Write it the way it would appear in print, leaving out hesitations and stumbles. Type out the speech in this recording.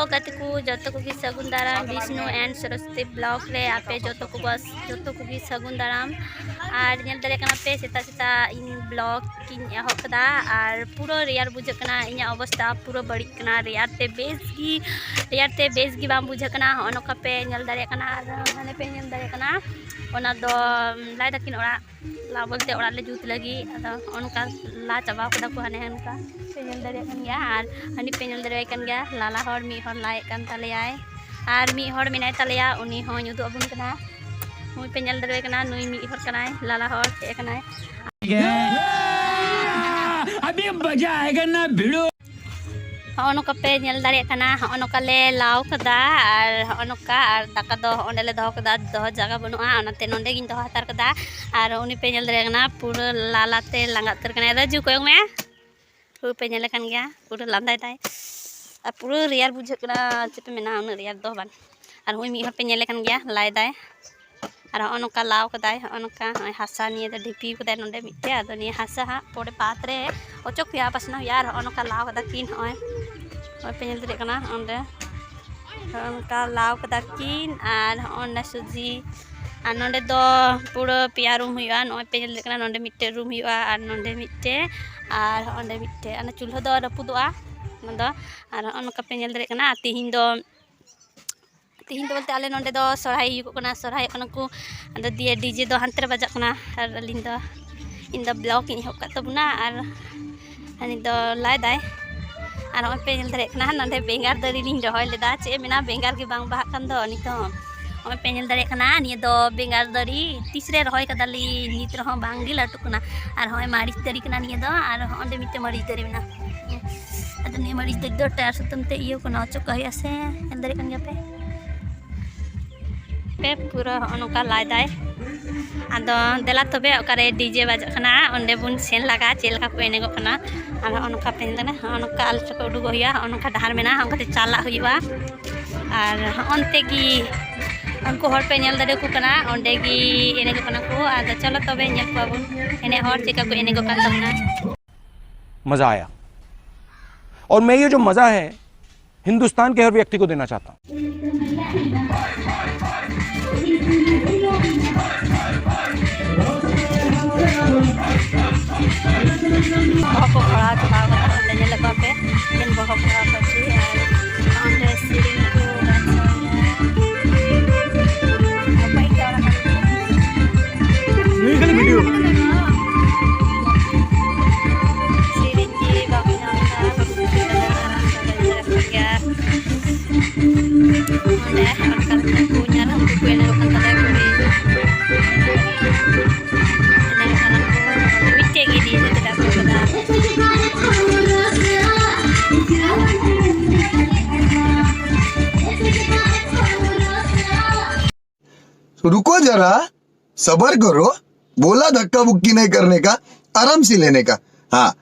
गाते को जो को सगुन दाराम विष्णु एंड सरस्वती ब्लॉक रे आपे जो को बस जो को सगुन दाराम और नेल दरे कना पे सेता सेता इन ब्लॉक की एहकदा और पूरा रेयार बुझकना इन अवस्था पूरा बड़ी कना रेयार ते बेस गी बाम बुझकना अनका पे नेल दरे कना माने पे नेल दरे कना ओना दो लाई दकिन ओरा ला बोलते ओरा ले जुत लगी अदा अनका ला चाबा कदा को हाने अनका पे नेल दरे कन गया और हनी पे नेल दरे कन गया लाला हर मी हर लाए कन तलेयाय और मी हर मिनाय तलेया उनी हो युदु अबुन कना मुई पे नेल दरे कना नुई मी हर कनाय लाला हर पे कनाय अभी मजा आएगा ना भिड़ो हनका पे नेल दारे कना हनका ले लाव कदा और हनका और दाका दो ओंडे ले दो कदा दो जगह बनुआ ओनाते नोंडे गिन दो हातार कदा और उनी पे नेल दारे कना पूरा लालाते लांगा तर कना राजू कोयंग में पूरा पे नेल कन गया पूरा लांदाय ताय और पूरा रियार बुझे कना चेपे मेना उन रियार दो बान और हुई मी हर पे नेल कन गया लाय दाय और हनका लाव कदाय हनका हासा निये द ढिपी कदाय नोंडे मिटे आदो निये हासा हा पोडे पात्रे ओचोक या पासना यार हनका लाव कदा किन होय पे नेल दरे कना ओंडे हनका लाव कदा किन और ओंडे सुजी और नोंडे दो पूरा पिया रूम हुआ नोय पे नेल दरे कना नोंडे मिटे रूम हुआ और नोंडे मिटे और ओंडे मिटे अना चूल्हा दो रपुदोआ नंदो और हनका पे नेल दरे कना तिहिन दो बोलते आले नोंडे दो सोराई हुई कना सोराई कना को अदो दिए डीजे दो हंतरे बजा कना और अलिन दो ब्लॉक इन होक तबना और हनी दो लाय दाय और पे नेल दरे कना नोंडे बेंगार दरी लिन रहोय लेदा चे मेना बेंगार के बांग बाहा कन दो नितो पे नेल दरे कना निये दो बेंगार दरी तीसरे रहोय कदाली नित रहो बांगी लटु कना और होय मारिच दरी कना निये दो और ओंडे मिटे मारिच दरी मेना अदो निये मारिच दरी दो टायर सुतमते इयो कना चो कहिया से नेल दरे कन गया पे पूरा अनका लाय दाय आदो देला तबे ओकारे डीजे बजना ओंडे बुन सेन लगा चेलका को एनेगो कना और अनका पेन अनका आलस को उडुगो हुआ अनका डहार मेना हमका चाला हुआ और अंते की उनको हर पे नेल दरे को कना ओंडे की एनेगो कना को आदो चलो तबे नेल को बुन एने हर चेका को एनेगो कन तमना मजा आया और मैं ये जो मजा है हिंदुस्तान के हर व्यक्ति को देना चाहता हूं। रुको जरा सबर करो, बोला धक्का बुक्की नहीं करने का, आराम से लेने का। हाँ